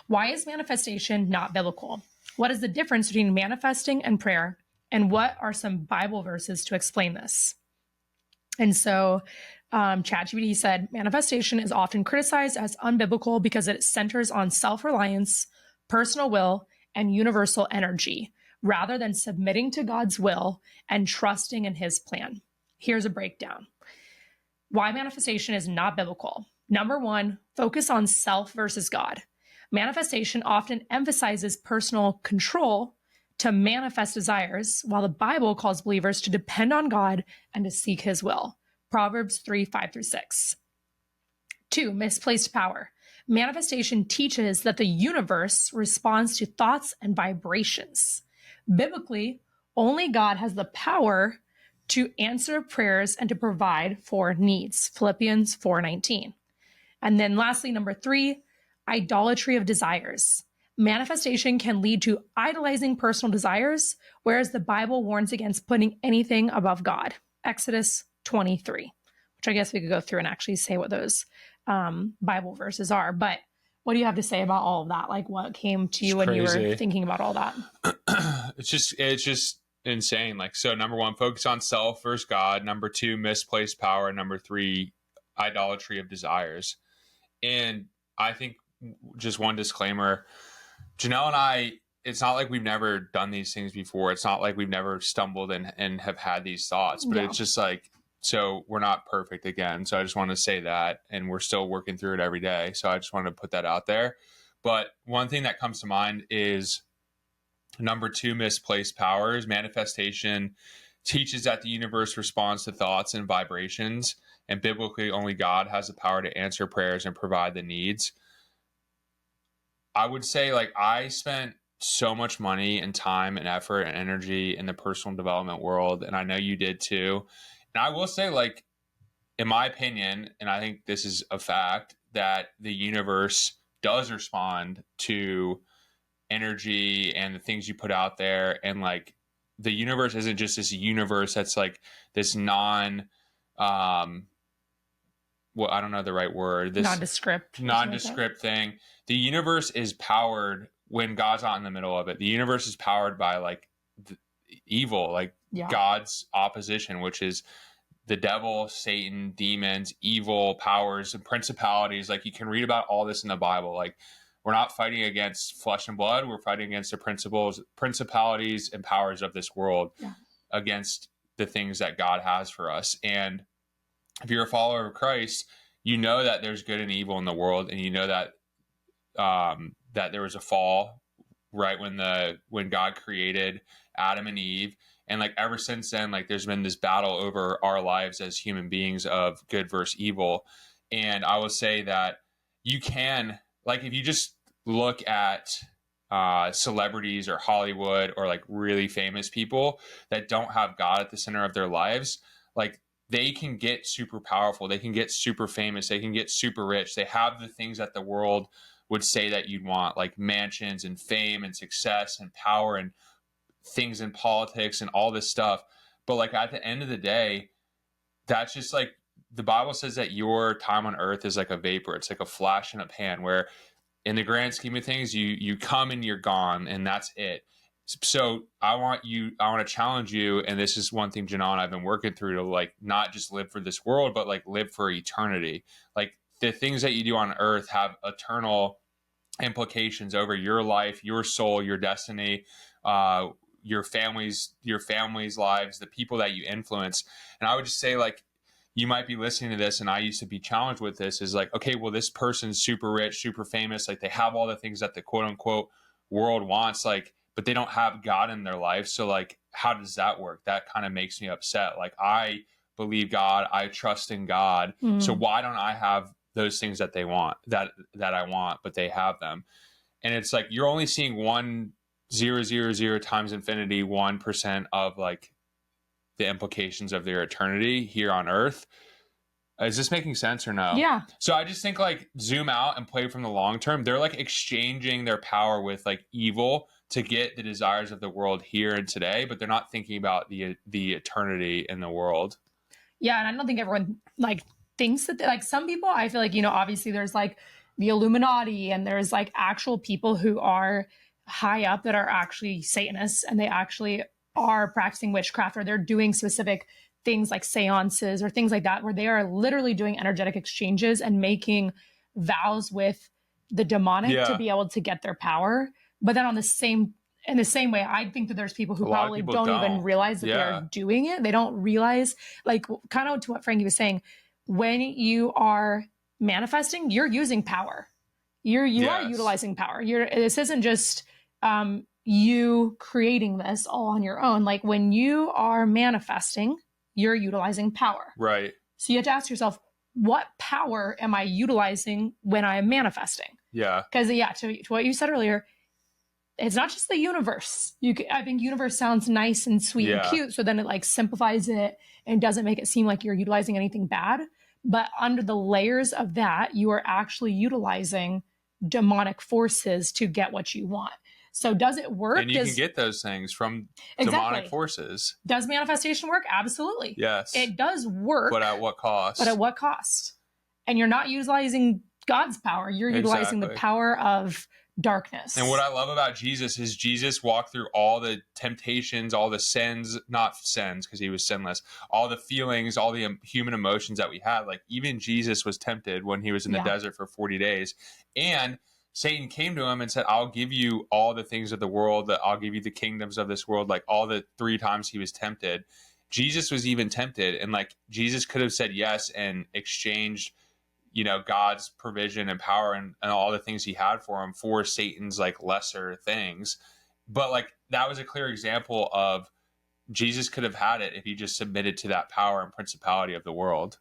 Why is manifestation not biblical? What is the difference between manifesting and prayer? And what are some Bible verses to explain this? And so ChatGPT said, manifestation is often criticized as unbiblical because it centers on self-reliance, personal will, and universal energy, rather than submitting to God's will and trusting in his plan. Here's a breakdown. Why manifestation is not biblical. Number one, focus on self versus God. Manifestation often emphasizes personal control to manifest desires, while the Bible calls believers to depend on God and to seek his will. Proverbs 3:5-6. 2, misplaced power. Manifestation teaches that the universe responds to thoughts and vibrations. Biblically, only God has the power to answer prayers and to provide for needs. Philippians 4:19. And then lastly, number 3, idolatry of desires. Manifestation can lead to idolizing personal desires, whereas the Bible warns against putting anything above God. Exodus 23, which I guess we could go through and actually say what those Bible verses are. But what do you have to say about all of that? Like, what came to you when you were thinking about all that? It's just insane. Like, so number one, focus on self versus God. Number 2, misplaced power. Number 3, idolatry of desires. And I think just one disclaimer, Janelle and I, it's not like we've never done these things before. It's not like we've never stumbled and have had these thoughts, but it's just like, so we're not perfect again. So I just want to say that, and we're still working through it every day. So I just wanted to put that out there. But one thing that comes to mind is number 2, misplaced powers. Manifestation teaches that the universe responds to thoughts and vibrations, and biblically only God has the power to answer prayers and provide the needs. I would say, like, I spent so much money and time and effort and energy in the personal development world, and I know you did too. And I will say, like, in my opinion, and I think this is a fact, that the universe does respond to energy and the things you put out there. And like, the universe isn't just this universe that's like this well, I don't know the right word. This nondescript thing. The universe is powered when God's not in the middle of it. The universe is powered by like evil, like God's opposition, which is the devil, Satan, demons, evil powers, and principalities. Like, you can read about all this in the Bible. Like, we're not fighting against flesh and blood. We're fighting against the principalities, and powers of this world, against the things that God has for us. And if you're a follower of Christ, you know that there's good and evil in the world, and you know that that there was a fall right when God created Adam and Eve, and like ever since then, like there's been this battle over our lives as human beings of good versus evil. And I will say that you can, like, if you just look at celebrities or Hollywood or like really famous people that don't have God at the center of their lives, like, they can get super powerful. They can get super famous. They can get super rich. They have the things that the world would say that you'd want, like mansions and fame and success and power and things in politics and all this stuff. But like, at the end of the day, that's just like, the Bible says that your time on earth is like a vapor. It's like a flash in a pan, where in the grand scheme of things, you come and you're gone, and that's it. So I want to challenge you. And this is one thing Janelle and I've been working through, to like, not just live for this world, but like live for eternity. Like, the things that you do on earth have eternal implications over your life, your soul, your destiny, your family's lives, the people that you influence. And I would just say, like, you might be listening to this, and I used to be challenged with this, is like, okay, well, this person's super rich, super famous. Like, they have all the things that the quote unquote world wants, like, but they don't have God in their life. So like, how does that work? That kind of makes me upset. Like, I believe God, I trust in God. So why don't I have those things that they want, that I want, but they have them? And it's like, you're only seeing 1,000 times infinity, 1% of like the implications of their eternity here on earth. Is this making sense or no? Yeah. So I just think, like, zoom out and play from the long term. They're like exchanging their power with like evil to get the desires of the world here and today, but they're not thinking about the eternity in the world. Yeah. And I don't think everyone like thinks that like, some people, I feel like, obviously there's like the Illuminati, and there's like actual people who are high up that are actually Satanists, and they actually are practicing witchcraft, or they're doing specific things like seances or things like that, where they are literally doing energetic exchanges and making vows with the demonic to be able to get their power. But then in the same way, I think that there's people who probably don't even realize that they're doing it. They don't realize, like, kind of to what Frankie was saying, when you are manifesting, you're using power. You are utilizing power. This isn't just you creating this all on your own. Like, when you are manifesting, you're utilizing power. Right. So you have to ask yourself, what power am I utilizing when I am manifesting? Yeah. Because to what you said earlier, it's not just the universe. I think universe sounds nice and sweet and cute. So then it like simplifies it and doesn't make it seem like you're utilizing anything bad. But under the layers of that, you are actually utilizing demonic forces to get what you want. So does it work? And you can get those things from demonic forces. Does manifestation work? Absolutely. Yes. It does work. But at what cost? And you're not utilizing God's power. You're utilizing the power of darkness. And what I love about Jesus is Jesus walked through all the temptations, all the sins, not sins because he was sinless, all the feelings, all the human emotions that we had. Like, even Jesus was tempted when he was in the desert for 40 days. And Satan came to him and said, I'll give you all the things of the world, that I'll give you the kingdoms of this world. Like, all the 3 times he was tempted, Jesus was even tempted. And like, Jesus could have said yes and exchanged, God's provision and power and all the things he had for him for Satan's like lesser things. But like, that was a clear example of Jesus could have had it if he just submitted to that power and principality of the world.